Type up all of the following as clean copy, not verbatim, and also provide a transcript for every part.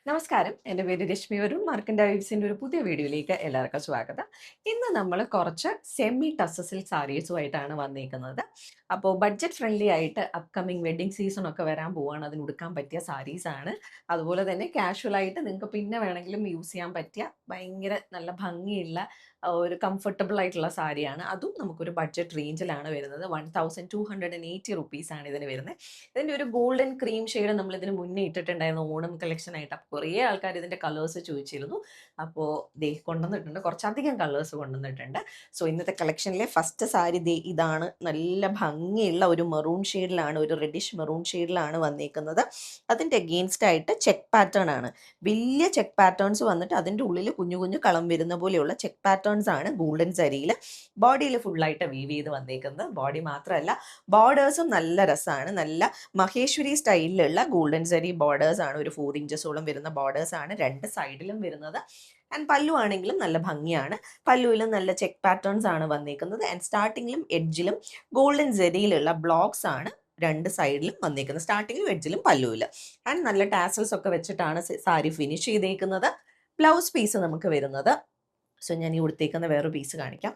നമസ്കാരം. എൻ്റെ പേര് രശ്മി വരുൺ. മാർക്കൻ ഡൈവ്സിൻ്റെ ഒരു പുതിയ വീഡിയോയിലേക്ക് എല്ലാവർക്കും സ്വാഗതം. ഇന്ന് നമ്മൾ കുറച്ച് സെമി ടസർ സിൽക്ക് സാരീസുമായിട്ടാണ് വന്നിരിക്കുന്നത്. അപ്പോൾ ബഡ്ജറ്റ് ഫ്രണ്ട്ലി ആയിട്ട് അപ്കമിങ് വെഡ്ഡിംഗ് സീസൺ ഒക്കെ വരാൻ പോവുകയാണ്. അതിന് ഉടുക്കാൻ പറ്റിയ സാരീസാണ്. അതുപോലെ തന്നെ കാഷ്വൽ ആയിട്ട് നിങ്ങൾക്ക് പിന്നെ വേണമെങ്കിലും യൂസ് ചെയ്യാൻ പറ്റിയ ഭയങ്കര നല്ല ഭംഗിയുള്ള ഒരു കംഫർട്ടബിൾ ആയിട്ടുള്ള സാരിയാണ്. അതും നമുക്കൊരു ബഡ്ജറ്റ് റേഞ്ചിലാണ് വരുന്നത്. 1280 റുപ്പീസാണ് ഇതിന് വരുന്നത്. ഇതിൻ്റെ ഒരു ഗോൾഡൻ ക്രീം ഷെയ്ഡ് നമ്മൾ ഇതിന് മുന്നേ ഇട്ടിട്ടുണ്ടായിരുന്നു ഓണം കളക്ഷൻ ആയിട്ട്. അപ്പോൾ കുറേ ആൾക്കാർ ഇതിൻ്റെ കളേഴ്സ് ചോദിച്ചിരുന്നു. അപ്പോൾ ദേ കൊണ്ടുവന്നിട്ടുണ്ട്, കുറച്ചധികം കളേഴ്സ് കൊണ്ടുവന്നിട്ടുണ്ട്. സോ ഇന്നത്തെ കളക്ഷനിലെ ഫസ്റ്റ് സാരി ദേ ഇതാണ്. നല്ല ഭംഗിയുള്ള ഒരു മെറൂൺ ഷെയ്ഡിലാണ്, ഒരു റെഡിഷ് മെറൂൺ ഷെയ്ഡിലാണ് വന്നിരിക്കുന്നത്. അതിൻ്റെ അഗെയിൻസ്റ്റ് ആയിട്ട് ചെക്ക് പാറ്റേൺ ആണ്. വലിയ ചെക്ക് പാറ്റേൺസ് വന്നിട്ട് അതിൻ്റെ ഉള്ളിൽ കുഞ്ഞു കുഞ്ഞു കളം വരുന്ന പോലെയുള്ള ചെക്ക് പാറ്റേൺസ് ആണ് ഗോൾഡൻ സാരിയിൽ. ബോഡിയിൽ ഫുള്ളായിട്ട് വീവ് ചെയ്ത് വന്നേക്കുന്നത്. ബോഡി മാത്രമല്ല, ബോർഡേഴ്സും നല്ല രസമാണ്. നല്ല മഹേശ്വരി സ്റ്റൈലിലുള്ള ഗോൾഡൻ സരി ബോർഡേഴ്സ് ആണ്. ഒരു 4 ഇഞ്ചസോളം വരുന്ന ബോർഡേഴ്സ് ആണ് രണ്ട് സൈഡിലും വരുന്നത്. ആൻഡ് പല്ലു ആണെങ്കിലും നല്ല ഭംഗിയാണ്. പല്ലുവിലും നല്ല ചെക്ക് പാറ്റേൺസ് ആണ് വന്നിരിക്കുന്നത്. ആൻഡ് സ്റ്റാർട്ടിങ്ങിലും എഡ്ജിലും ഗോൾഡൻ സരിയിലുള്ള ബ്ലോക്സ് ആണ് രണ്ട് സൈഡിലും വന്നിരിക്കുന്നത്. സ്റ്റാർട്ടിങ്ങിലും എഡ്ജിലും പല്ലുവിലും. ആൻഡ് നല്ല ടാസൽസ് ഒക്കെ വെച്ചിട്ടാണ് സാരി ഫിനിഷ് ചെയ്തേക്കുന്നത്. ബ്ലൗസ് പീസ് നമുക്ക് വരുന്നത്, സോ ഞാൻ ഈ ഉടുത്തേക്കുന്ന വേറൊരു പീസ് കാണിക്കാം.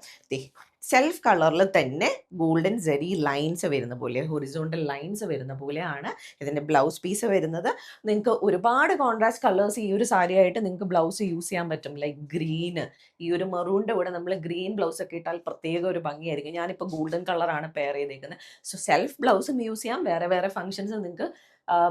സെൽഫ് കളറിൽ തന്നെ ഗോൾഡൻ ജെറി ലൈൻസ് വരുന്ന പോലെ, ഹൊറിസോണ്ടൽ ലൈൻസ് വരുന്ന പോലെയാണ് ഇതിൻ്റെ ബ്ലൗസ് പീസ് വരുന്നത്. നിങ്ങൾക്ക് ഒരുപാട് കോൺട്രാസ്റ്റ് കളേഴ്സ് ഈ ഒരു സാരി ആയിട്ട് നിങ്ങൾക്ക് ബ്ലൗസ് യൂസ് ചെയ്യാൻ പറ്റും. ലൈക്ക് ഗ്രീന്, ഈ ഒരു മെറൂണിൻ്റെ കൂടെ നമ്മൾ ഗ്രീൻ ബ്ലൗസ് ഒക്കെ ഇട്ടാൽ പ്രത്യേക ഒരു ഭംഗിയായിരിക്കും. ഞാനിപ്പോൾ ഗോൾഡൻ കളറാണ് പെയർ ചെയ്തേക്കുന്നത്. സോ സെൽഫ് ബ്ലൗസും യൂസ് ചെയ്യാം, വേറെ വേറെ ഫംഗ്ഷൻസ് നിങ്ങൾക്ക്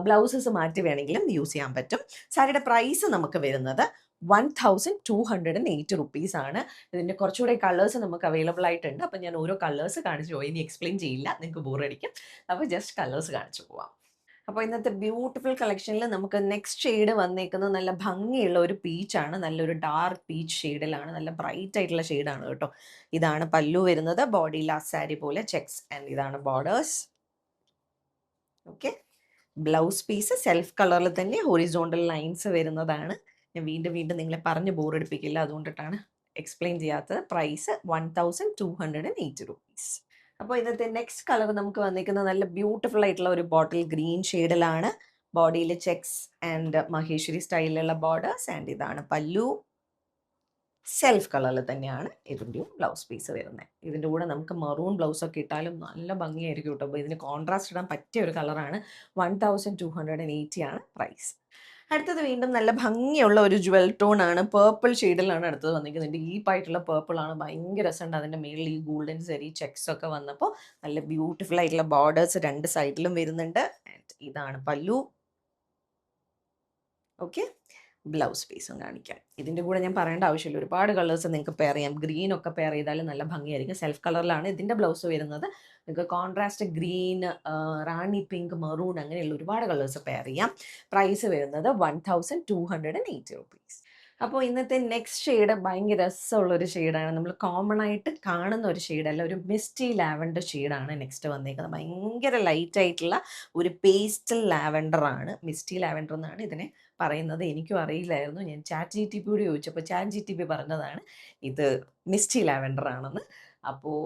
ബ്ലൗസസ് മാറ്റി വേണമെങ്കിലും യൂസ് ചെയ്യാൻ പറ്റും. സാരിയുടെ പ്രൈസ് നമുക്ക് വരുന്നത് 1280 റുപ്പീസാണ്. ഇതിൻ്റെ കുറച്ചുകൂടെ കളേഴ്സ് നമുക്ക് അവൈലബിൾ ആയിട്ടുണ്ട്. അപ്പം ഞാൻ ഓരോ കളേഴ്സ് കാണിച്ചു പോയി, ഇനി എക്സ്പ്ലെയിൻ ചെയ്യില്ല, നിങ്ങൾക്ക് ബോറടിക്കും. അപ്പോൾ ജസ്റ്റ് കളേഴ്സ് കാണിച്ചു പോവാം. അപ്പോൾ ഇന്നത്തെ ബ്യൂട്ടിഫുൾ കളക്ഷനിൽ നമുക്ക് നെക്സ്റ്റ് ഷെയ്ഡ് വന്നേക്കുന്നത് നല്ല ഭംഗിയുള്ള ഒരു പീച്ചാണ്. നല്ലൊരു ഡാർക്ക് പീച്ച് ഷെയ്ഡിലാണ്, നല്ല ബ്രൈറ്റ് ആയിട്ടുള്ള ഷെയ്ഡാണ് കേട്ടോ. ഇതാണ് പല്ലു വരുന്നത്. ബോഡി ലാസ്റ്റ് സാരി പോലെ ചെക്സ് ആൻഡ് ഇതാണ് borders. Okay, blouse piece self കളറിൽ തന്നെ ഹൊറിസോണ്ടൽ ലൈൻസ് വരുന്നതാണ്. ഞാൻ വീണ്ടും വീണ്ടും നിങ്ങളെ പറഞ്ഞ് ബോറടിപ്പിക്കില്ല, അതുകൊണ്ടിട്ടാണ് എക്സ്പ്ലെയിൻ ചെയ്യാത്തത്. Price 1280 rupees. അപ്പോൾ ഇന്നത്തെ നെക്സ്റ്റ് കളർ നമുക്ക് വന്നിരിക്കുന്നത് നല്ല ബ്യൂട്ടിഫുൾ ആയിട്ടുള്ള ഒരു ബോട്ടിൽ ഗ്രീൻ ഷെയ്ഡിലാണ്. ബോഡിയിൽ ചെക്സ് ആൻഡ് മഹേശ്വരി സ്റ്റൈലിലുള്ള ബോർഡേഴ്സ്. ആൻഡ് ഇതാണ് പല്ലു. സെൽഫ് കളറിൽ തന്നെയാണ് ഇതിൻ്റെയും ബ്ലൗസ് പീസ് വരുന്നത്. ഇതിൻ്റെ കൂടെ നമുക്ക് മെറൂൺ ബ്ലൗസൊക്കെ ഇട്ടാലും നല്ല ഭംഗിയായിരിക്കും കേട്ടോ. അപ്പോൾ ഇതിന് കോൺട്രാസ്റ്റ് ഇടാൻ പറ്റിയ ഒരു കളറാണ്. 1280 ആണ് പ്രൈസ്. അടുത്തത് വീണ്ടും നല്ല ഭംഗിയുള്ള ഒരു ജുവൽ ടോൺ ആണ്. പേർപ്പിൾ ഷെയ്ഡിലാണ് അടുത്തത് വന്നിരിക്കുന്നത്. ഡീപ്പായിട്ടുള്ള പേർപ്പിൾ ആണ്, ഭയങ്കര രസമുണ്ട്. അതിൻ്റെ മേളിൽ ഈ ഗോൾഡൻ സെറി ചെക്സ് ഒക്കെ വന്നപ്പോൾ നല്ല ബ്യൂട്ടിഫുൾ ആയിട്ടുള്ള ബോർഡേഴ്സ് രണ്ട് സൈഡിലും വരുന്നുണ്ട്. ആൻഡ് ഇതാണ് പല്ലു. ഓക്കെ, ബ്ലൗസ് പീസും കാണിക്കാം. ഇതിൻ്റെ കൂടെ ഞാൻ പറയേണ്ട ആവശ്യമില്ല, ഒരുപാട് കളേഴ്സ് നിങ്ങൾക്ക് പെയർ ചെയ്യാം. ഗ്രീൻ ഒക്കെ പെയർ ചെയ്താലും നല്ല ഭംഗിയായിരിക്കും. സെൽഫ് കളറിലാണ് ഇതിൻ്റെ ബ്ലൗസ് വരുന്നത്. നിങ്ങൾക്ക് കോൺട്രാസ്റ്റ് ഗ്രീൻ, റാണി പിങ്ക്, മെറൂൺ അങ്ങനെയുള്ള ഒരുപാട് കളേഴ്സ് പെയർ ചെയ്യാം. പ്രൈസ് വരുന്നത് 1280 റുപ്പീസ്. അപ്പോൾ ഇന്നത്തെ നെക്സ്റ്റ് ഷെയ്ഡ് ഭയങ്കര രസമുള്ളൊരു ഷെയ്ഡാണ്. നമ്മൾ കോമൺ ആയിട്ട് കാണുന്ന ഒരു ഷെയ്ഡല്ല, ഒരു മിസ്റ്റി ലാവൻഡർ ഷെയ്ഡാണ് നെക്സ്റ്റ് വന്നേക്കുന്നത്. ഭയങ്കര ലൈറ്റ് ആയിട്ടുള്ള ഒരു പേസ്റ്റൽ ലാവൻഡർ ആണ്. മിസ്റ്റി ലാവൻഡർ എന്നാണ് ഇതിനെ പറയുന്നത്. എനിക്കും അറിയില്ലായിരുന്നു. ഞാൻ ചാറ്റ് GTP യോട് ചോദിച്ചപ്പോൾ ചാറ്റ് GTP പറഞ്ഞതാണ് ഇത് മിസ്റ്റി ലാവൻഡർ ആണെന്ന്. അപ്പോൾ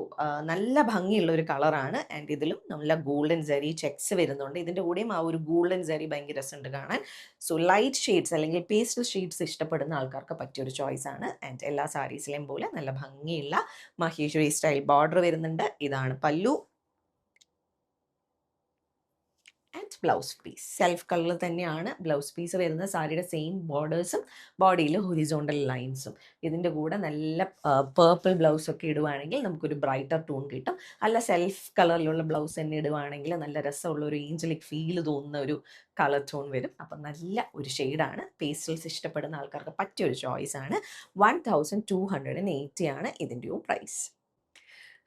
നല്ല ഭംഗിയുള്ള ഒരു കളറാണ്. ആൻഡ് ഇതിലും നല്ല ഗോൾഡൻ സരി ചെക്സ് വരുന്നുണ്ട്. ഇതിൻ്റെ കൂടെയും ആ ഒരു ഗോൾഡൻ സരി ഭയങ്കര രസമുണ്ട് കാണാൻ. സോ ലൈറ്റ് ഷെയ്ഡ്സ് അല്ലെങ്കിൽ പേസ്റ്റൽ ഷെയ്ഡ്സ് ഇഷ്ടപ്പെടുന്ന ആൾക്കാർക്ക് പറ്റിയൊരു ചോയ്സ് ആണ്. ആൻഡ് എല്ലാ സാരീസിലെയും പോലെ നല്ല ഭംഗിയുള്ള മഹേശ്വരി സ്റ്റൈൽ ബോർഡർ വരുന്നുണ്ട്. ഇതാണ് പല്ലു ആൻഡ് ബ്ലൗസ് പീസ്. സെൽഫ് കളറിൽ തന്നെയാണ് ബ്ലൗസ് പീസ് വരുന്നത്. സാരിയുടെ സെയിം ബോർഡേഴ്സും ബോഡിയിൽ ഹൊറിസോണ്ടൽ ലൈൻസും. ഇതിൻ്റെ കൂടെ നല്ല പേർപ്പിൾ ബ്ലൗസ് ഒക്കെ ഇടുവാണെങ്കിൽ നമുക്കൊരു ബ്രൈറ്റർ ടോൺ കിട്ടും. അല്ല സെൽഫ് കളറിലുള്ള ബ്ലൗസ് തന്നെ ഇടുവാണെങ്കിൽ നല്ല രസമുള്ള ഒരു ഏഞ്ചലിക് ഫീൽ തോന്നുന്ന ഒരു കളർ ടോൺ വരും. അപ്പം നല്ല ഒരു ഷെയ്ഡാണ്. പേസ്റ്റൽസ് ഇഷ്ടപ്പെടുന്ന ആൾക്കാർക്ക് പറ്റിയൊരു ചോയ്സ് ആണ്. 1280 ആണ് ഇതിൻ്റെയും പ്രൈസ്.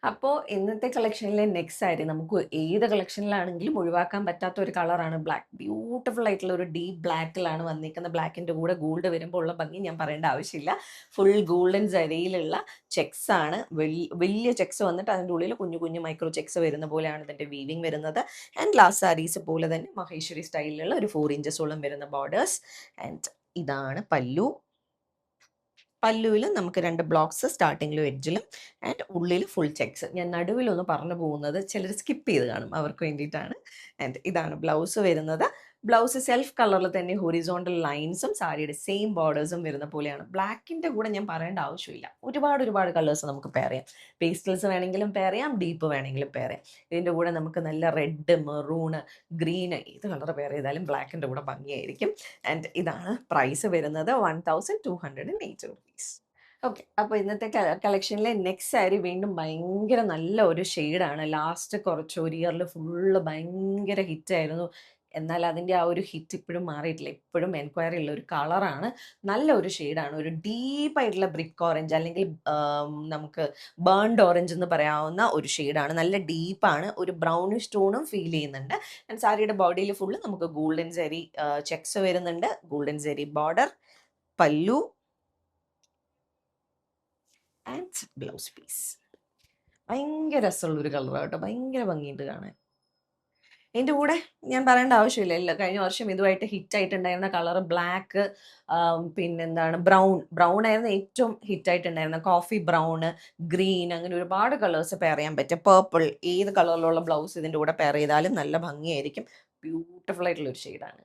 അപ്പോൾ ഇന്നത്തെ കളക്ഷനിലെ നെക്സ്റ്റ് സാരി നമുക്ക് ഏത് കളക്ഷനിലാണെങ്കിലും ഒഴിവാക്കാൻ പറ്റാത്ത ഒരു കളറാണ് ബ്ലാക്ക്. ബ്യൂട്ടിഫുൾ ആയിട്ടുള്ള ഒരു ഡീപ്പ് ബ്ലാക്കിലാണ് വന്നിരിക്കുന്നത്. ബ്ലാക്കിൻ്റെ കൂടെ ഗോൾഡ് വരുമ്പോൾ ഉള്ള ഭംഗി ഞാൻ പറയേണ്ട ആവശ്യമില്ല. ഫുൾ ഗോൾഡൻ ജരിയിലുള്ള ചെക്സ് ആണ്. വലിയ ചെക്സ് വന്നിട്ട് അതിൻ്റെ ഉള്ളിൽ കുഞ്ഞു കുഞ്ഞു മൈക്രോ ചെക്സ് വരുന്ന പോലെയാണ് ഇതിൻ്റെ വീവിങ് വരുന്നത്. ആൻഡ് ലാസ്റ്റ് സാരീസ് പോലെ തന്നെ മഹേശ്വരി സ്റ്റൈലിലുള്ള ഒരു 4 ഇഞ്ചസോളം വരുന്ന ബോർഡേഴ്സ്. ആൻഡ് ഇതാണ് പല്ലു. പല്ലുവിൽ നമുക്ക് 2 ബ്ലോക്സ് സ്റ്റാർട്ടിങ്ങിലും എഡ്ജിലും ആൻഡ് ഉള്ളിൽ ഫുൾ ചെക്സ്. ഞാൻ നടുവിലൊന്ന് പറഞ്ഞു പോകുന്നത് ചിലർ സ്കിപ്പ് ചെയ്ത് കാണും, അവർക്ക് വേണ്ടിയിട്ടാണ്. ആൻഡ് ഇതാണ് ബ്ലൗസ് വരുന്നത്. ബ്ലൗസ് സെൽഫ് കളറിൽ തന്നെ ഹൊറിസോണ്ടൽ ലൈൻസും സാരിയുടെ സെയിം ബോർഡേഴ്സും വരുന്ന പോലെയാണ്. ബ്ലാക്കിൻ്റെ കൂടെ ഞാൻ പറയേണ്ട ആവശ്യമില്ല, ഒരുപാട് കളേഴ്സ് നമുക്ക് പെയർ ചെയ്യാം. പേസ്റ്റൽസ് വേണമെങ്കിലും പെയർ ചെയ്യാം, ഡീപ്പ് വേണമെങ്കിലും പെയർ ചെയ്യാം. ഇതിൻ്റെ കൂടെ നമുക്ക് നല്ല റെഡ്, മെറൂണ്, ഗ്രീന് ഏത് കളർ പെയർ ചെയ്താലും ബ്ലാക്കിൻ്റെ കൂടെ ഭംഗിയായിരിക്കും. ആൻഡ് ഇതാണ് പ്രൈസ് വരുന്നത്, 1280 rupees. ഓക്കെ, അപ്പോൾ ഇന്നത്തെ കളക്ഷനിലെ നെക്സ്റ്റ് സാരി വീണ്ടും ഭയങ്കര നല്ല ഒരു ഷെയ്ഡാണ്. ലാസ്റ്റ് കുറച്ച് ഒരു ഇയറിൽ ഫുള്ള് ഭയങ്കര ഹിറ്റായിരുന്നു. എന്നാൽ അതിൻ്റെ ആ ഒരു ഹിറ്റ് ഇപ്പോഴും മാറിയിട്ടില്ല. ഇപ്പോഴും എൻക്വയറി ഉള്ള ഒരു കളറാണ്. നല്ല ഒരു ഷെയ്ഡാണ്. ഒരു ഡീപ്പായിട്ടുള്ള ബ്രിക്ക് ഓറഞ്ച് അല്ലെങ്കിൽ നമുക്ക് ബേൺഡ് ഓറഞ്ച് എന്ന് പറയാവുന്ന ഒരു ഷെയ്ഡാണ്. നല്ല ഡീപ്പാണ്. ഒരു ബ്രൗണിഷ് ടോണും ഫീൽ ചെയ്യുന്നുണ്ട്. ആൻഡ് സാരിയുടെ ബോഡിയിൽ ഫുള്ള് നമുക്ക് ഗോൾഡൻ സെറി ചെക്സ് വരുന്നുണ്ട്. ഗോൾഡൻ സെറി ബോർഡർ, പല്ലു ആൻഡ് ബ്ലൗസ് പീസ്. ഭയങ്കര രസമുള്ളൊരു കളറാണ് കേട്ടോ, ഭയങ്കര ഭംഗിയുണ്ട് കാണാൻ. ഇതിൻ്റെ കൂടെ ഞാൻ പറയേണ്ട ആവശ്യമില്ല, കഴിഞ്ഞ വർഷം ഇതുമായിട്ട് ഹിറ്റായിട്ടുണ്ടായിരുന്ന കളർ ബ്ലാക്ക്, പിന്നെന്താണ് ബ്രൗൺ ആയിരുന്നു ഏറ്റവും ഹിറ്റായിട്ടുണ്ടായിരുന്ന, കോഫി ബ്രൗണ്, ഗ്രീൻ, അങ്ങനെ ഒരുപാട് കളേഴ്സ് പെയർ ചെയ്യാൻ പറ്റും. പേർപ്പിൾ, ഏത് കളറിലുള്ള ബ്ലൗസ് ഇതിൻ്റെ കൂടെ പെയർ ചെയ്താലും നല്ല ഭംഗിയായിരിക്കും. ബ്യൂട്ടിഫുൾ ആയിട്ടുള്ളൊരു ഷെയ്ഡാണ്.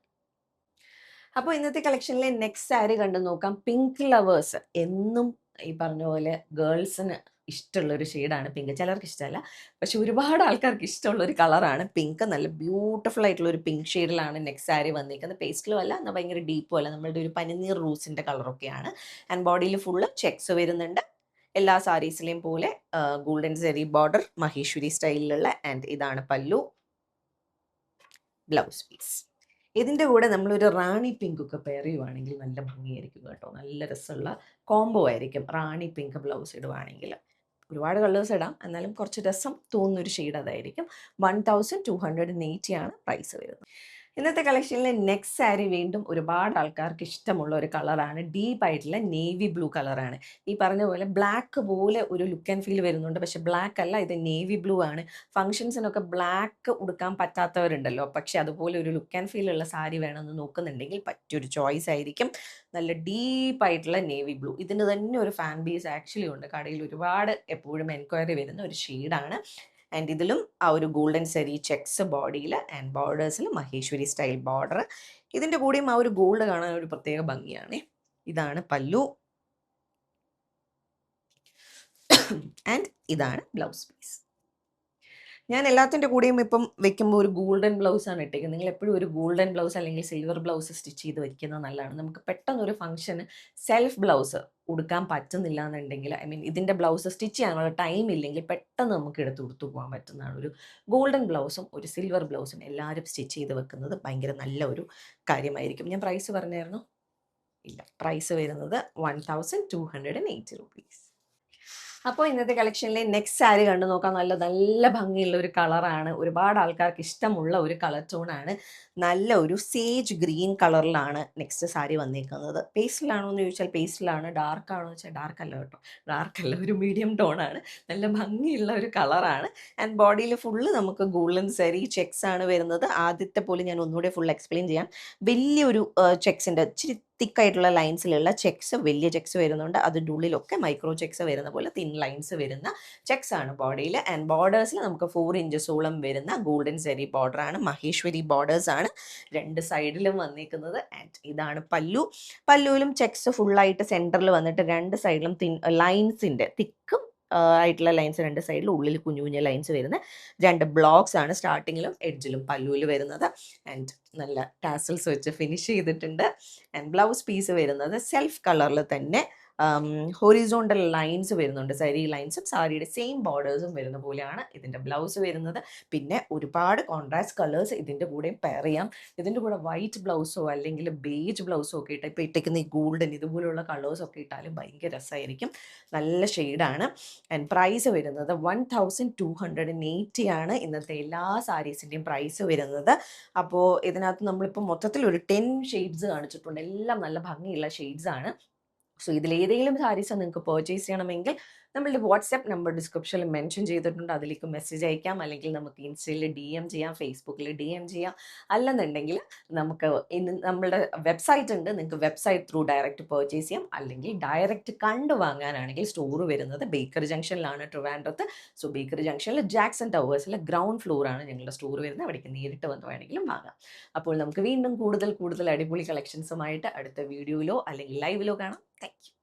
അപ്പോൾ ഇന്നത്തെ കളക്ഷനിലെ നെക്സ്റ്റ് സാരി കണ്ടു നോക്കാം. പിങ്ക് ലവേഴ്സ് എന്നും ഈ പറഞ്ഞ പോലെ ഗേൾസിന് ഇഷ്ടമുള്ളൊരു ഷെയ്ഡാണ് പിങ്ക്. ചിലർക്ക് ഇഷ്ടമല്ല, പക്ഷെ ഒരുപാട് ആൾക്കാർക്ക് ഇഷ്ടമുള്ള ഒരു കളറാണ് പിങ്ക്. നല്ല ബ്യൂട്ടിഫുൾ ആയിട്ടുള്ള ഒരു പിങ്ക് ഷെയ്ഡിലാണ് നെക്സ്റ്റ് സാരി വന്നിരിക്കുന്നത്. പേസ്റ്റിലും അല്ല, എന്നാൽ ഭയങ്കര ഡീപ്പും അല്ല, നമ്മളുടെ ഒരു പനിനീർ റൂസിൻ്റെ കളറൊക്കെയാണ്. ആൻഡ് ബോഡിയിൽ ഫുള്ള് ചെക്സ് വരുന്നുണ്ട്. എല്ലാ സാരീസിലെയും പോലെ ഗോൾഡൻ സെറി ബോർഡർ, മഹേശ്വരി സ്റ്റൈലിലുള്ള. ആൻഡ് ഇതാണ് പല്ലു, ബ്ലൗസ് പീസ്. ഇതിൻ്റെ കൂടെ നമ്മളൊരു റാണി പിങ്ക് ഒക്കെ പെയർ ചെയ്യുവാണെങ്കിൽ നല്ല ഭംഗിയായിരിക്കും കേട്ടോ. നല്ല രസമുള്ള കോംബോ ആയിരിക്കും റാണി പിങ്ക് ബ്ലൗസ് ഇടുവാണെങ്കിൽ. ഒരുപാട് കളേഴ്സ് ഇടാം, എന്നാലും കുറച്ച് രസം തോന്നുന്നൊരു ഷെയ്ഡ് അതായിരിക്കും. 1280 ആണ് പ്രൈസ് വരുന്നത്. ഇന്നത്തെ കളക്ഷനിലെ നെക്സ്റ്റ് സാരി വീണ്ടും ഒരുപാട് ആൾക്കാർക്ക് ഇഷ്ടമുള്ള ഒരു കളറാണ്. ഡീപ്പായിട്ടുള്ള നേവി ബ്ലൂ കളറാണ്. ഈ പറഞ്ഞ പോലെ ബ്ലാക്ക് പോലെ ഒരു ലുക്ക് ആൻഡ് ഫീൽ വരുന്നുണ്ട്, പക്ഷെ ബ്ലാക്ക് അല്ല, ഇത് നേവി ബ്ലൂ ആണ്. ഫംഗ്ഷൻസിനൊക്കെ ബ്ലാക്ക് ഉടുക്കാൻ പറ്റാത്തവരുണ്ടല്ലോ, പക്ഷെ അതുപോലെ ഒരു ലുക്ക് ആൻഡ് ഫീൽ ഉള്ള സാരി വേണമെന്ന് നോക്കുന്നുണ്ടെങ്കിൽ പറ്റിയൊരു ചോയ്സ് ആയിരിക്കും. നല്ല ഡീപ്പായിട്ടുള്ള നേവി ബ്ലൂ. ഇതിന് തന്നെ ഒരു ഫാൻ ബേസ് ആക്ച്വലി ഉണ്ട്. കടയിൽ ഒരുപാട് എപ്പോഴും എൻക്വയറി വരുന്ന ഒരു ഷെയ്ഡാണ്. ആൻഡ് ഇതിലും ആ ഒരു ഗോൾഡൻ സെറി ചെക്സ് ബോഡിയിൽ, ആൻഡ് ബോർഡേഴ്സിൽ മഹേശ്വരി സ്റ്റൈൽ ബോർഡർ. ഇതിൻ്റെ കൂടെയും ആ ഒരു ഗോൾഡ് കാണാൻ ഒരു പ്രത്യേക ഭംഗിയാണ്. ഇതാണ് പല്ലു ആൻഡ് ഇതാണ് ബ്ലൗസ് പീസ്. ഞാൻ എല്ലാത്തിൻ്റെ കൂടെയും ഇപ്പം വെക്കുമ്പോൾ ഒരു ഗോൾഡൻ ബ്ലൗസാണ് ഇട്ടേക്കുന്നത്. നിങ്ങൾ എപ്പോഴും ഒരു ഗോൾഡൻ ബ്ലൗസ് അല്ലെങ്കിൽ സിൽവർ ബ്ലൗസ് സ്റ്റിച്ച് ചെയ്ത് വെക്കുന്നത് നല്ലതാണ്. നമുക്ക് പെട്ടെന്നൊരു ഫംഗ്ഷന് സെൽഫ് ബ്ലൗസ് ഉടുക്കാൻ പറ്റുന്നില്ല എന്നുണ്ടെങ്കിൽ, ഐ മീൻ ഇതിൻ്റെ ബ്ലൗസ് സ്റ്റിച്ച് ചെയ്യാനുള്ള ടൈം ഇല്ലെങ്കിൽ പെട്ടെന്ന് നമുക്ക് എടുത്ത് കൊടുത്തു പോകാൻ പറ്റുന്നതാണ്. ഒരു ഗോൾഡൻ ബ്ലൗസും ഒരു സിൽവർ ബ്ലൗസും എല്ലാവരും സ്റ്റിച്ച് ചെയ്ത് വെക്കുന്നത് ഭയങ്കര നല്ല ഒരു കാര്യമായിരിക്കും. ഞാൻ പ്രൈസ് പറഞ്ഞായിരുന്നു? ഇല്ല, പ്രൈസ് വരുന്നത് 1280 rupees. അപ്പോൾ ഇന്നത്തെ കളക്ഷനിലെ നെക്സ്റ്റ് സാരി കണ്ടു നോക്കാം. നല്ല നല്ല ഭംഗിയുള്ള ഒരു കളറാണ്. ഒരുപാട് ആൾക്കാർക്ക് ഇഷ്ടമുള്ള ഒരു കളർ ടോണാണ്. നല്ല ഒരു സേജ് ഗ്രീൻ കളറിലാണ് നെക്സ്റ്റ് സാരി വന്നിരിക്കുന്നത്. പേസ്റ്റലാണോ എന്ന് ചോദിച്ചാൽ പേസ്റ്റലാണ്. ഡാർക്ക് ആണോ എന്ന് വെച്ചാൽ ഡാർക്ക് അല്ല കേട്ടോ, ഡാർക്ക് അല്ല, ഒരു മീഡിയം ടോണാണ്. നല്ല ഭംഗിയുള്ള ഒരു കളറാണ്. ആൻഡ് ബോഡിയിൽ ഫുള്ള് നമുക്ക് ഗോൾഡൻ സെറി ചെക്സ് ആണ് വരുന്നത്. ആദ്യത്തെ പോലെ ഞാൻ ഒന്നുകൂടെ ഫുൾ എക്സ്പ്ലെയിൻ ചെയ്യാം. വലിയൊരു ചെക്സിൻ്റെ ഇച്ചിരി തിക്കായിട്ടുള്ള ലൈൻസിലുള്ള ചെക്സ്, വലിയ ചെക്സ് വരുന്നുണ്ട്. അതിൻ്റെ ഉള്ളിലൊക്കെ മൈക്രോ ചെക്സ് വരുന്ന പോലെ തിൻ ലൈൻസ് വരുന്ന ചെക്സ് ആണ് ബോഡിയിൽ. ആൻഡ് ബോർഡേഴ്സിൽ നമുക്ക് 4 ഇഞ്ചസോളം വരുന്ന ഗോൾഡൻ സെറി ബോർഡർ ആണ്. മഹേശ്വരി ബോർഡേഴ്സ് ആണ് രണ്ട് സൈഡിലും വന്നിരിക്കുന്നത്. ആൻഡ് ഇതാണ് പല്ലു. പല്ലുവിലും ചെക്സ് ഫുള്ളായിട്ട് സെൻറ്ററിൽ വന്നിട്ട് രണ്ട് സൈഡിലും തിൻ ലൈൻസിൻ്റെ തിക്കും ആയിട്ടുള്ള ലൈൻസ് രണ്ട് സൈഡിൽ, ഉള്ളിൽ കുഞ്ഞു കുഞ്ഞു ലൈൻസ് വരുന്ന രണ്ട് ബ്ലോക്സ് ആണ് സ്റ്റാർട്ടിങ്ങിലും എഡ്ജിലും പല്ലുവിൽ വരുന്നത്. ആൻഡ് നല്ല ടാസൽസ് വെച്ച് ഫിനിഷ് ചെയ്തിട്ടുണ്ട്. ആൻഡ് ബ്ലൗസ് പീസ് വരുന്നത് സെൽഫ് കളറിൽ തന്നെ ഹൊറിസോണ്ടൽ ലൈൻസ് വരുന്നുണ്ട്. സരി ലൈൻസും സാരിയുടെ സെയിം ബോർഡേഴ്സും വരുന്ന പോലെയാണ് ഇതിൻ്റെ ബ്ലൗസ് വരുന്നത്. പിന്നെ ഒരുപാട് കോൺട്രാസ്റ്റ് കളേഴ്സ് ഇതിൻ്റെ കൂടെയും പെയർ ചെയ്യാം. ഇതിൻ്റെ കൂടെ വൈറ്റ് ബ്ലൗസോ അല്ലെങ്കിൽ ബേജ് ബ്ലൗസോ ഒക്കെ ഇട്ട്, ഇപ്പോൾ ഇട്ടേക്കുന്ന ഈ ഗോൾഡൻ ഇതുപോലുള്ള കളേഴ്സൊക്കെ ഇട്ടാലും ഭയങ്കര രസമായിരിക്കും. നല്ല ഷെയ്ഡാണ്. ആൻഡ് പ്രൈസ് വരുന്നത് 1280 ആണ് ഇന്നത്തെ എല്ലാ സാരീസിൻ്റെയും പ്രൈസ് വരുന്നത്. അപ്പോൾ ഇതിനകത്ത് നമ്മളിപ്പോൾ മൊത്തത്തിൽ ഒരു 10 ഷെയ്ഡ്സ് കാണിച്ചിട്ടുണ്ട്. എല്ലാം നല്ല ഭംഗിയുള്ള ഷെയ്ഡ്സ് ആണ്. സോ ഇതിലേതെങ്കിലും സാരീസ് നിങ്ങൾക്ക് പർച്ചേസ് ചെയ്യണമെങ്കിൽ നമ്മളുടെ വാട്സാപ്പ് നമ്പർ ഡിസ്ക്രിപ്ഷനിൽ മെൻഷൻ ചെയ്തിട്ടുണ്ട്. അതിലേക്ക് മെസ്സേജ് അയക്കാം, അല്ലെങ്കിൽ നമുക്ക് ഇൻസ്റ്റയിൽ DM ചെയ്യാം, ഫേസ്ബുക്കിൽ DM ചെയ്യാം. അല്ലെന്നുണ്ടെങ്കിൽ നമുക്ക് ഇന്ന് നമ്മളുടെ വെബ്സൈറ്റ് ഉണ്ട്, നിങ്ങൾക്ക് വെബ്സൈറ്റ് ത്രൂ ഡയറക്റ്റ് പർച്ചേസ് ചെയ്യാം. അല്ലെങ്കിൽ ഡയറക്റ്റ് കണ്ടു വാങ്ങാനാണെങ്കിൽ സ്റ്റോർ വരുന്നത് ബേക്കറി ജംഗ്ഷനിലാണ്, ട്രിവാൻഡ്രത്ത്. സോ ബേക്കറി ജംഗ്ഷനിൽ ജാക്സൺ ടവേഴ്സിലെ ഗ്രൗണ്ട് ഫ്ലോറാണ് ഞങ്ങളുടെ സ്റ്റോർ വരുന്നത്. അവിടേക്ക് നേരിട്ട് വന്ന് വേണമെങ്കിലും വാങ്ങാം. അപ്പോൾ നമുക്ക് വീണ്ടും കൂടുതൽ കൂടുതൽ അടിപൊളി കളക്ഷൻസുമായിട്ട് അടുത്ത വീഡിയോയിലോ അല്ലെങ്കിൽ ലൈവിലോ കാണാം. Thank you.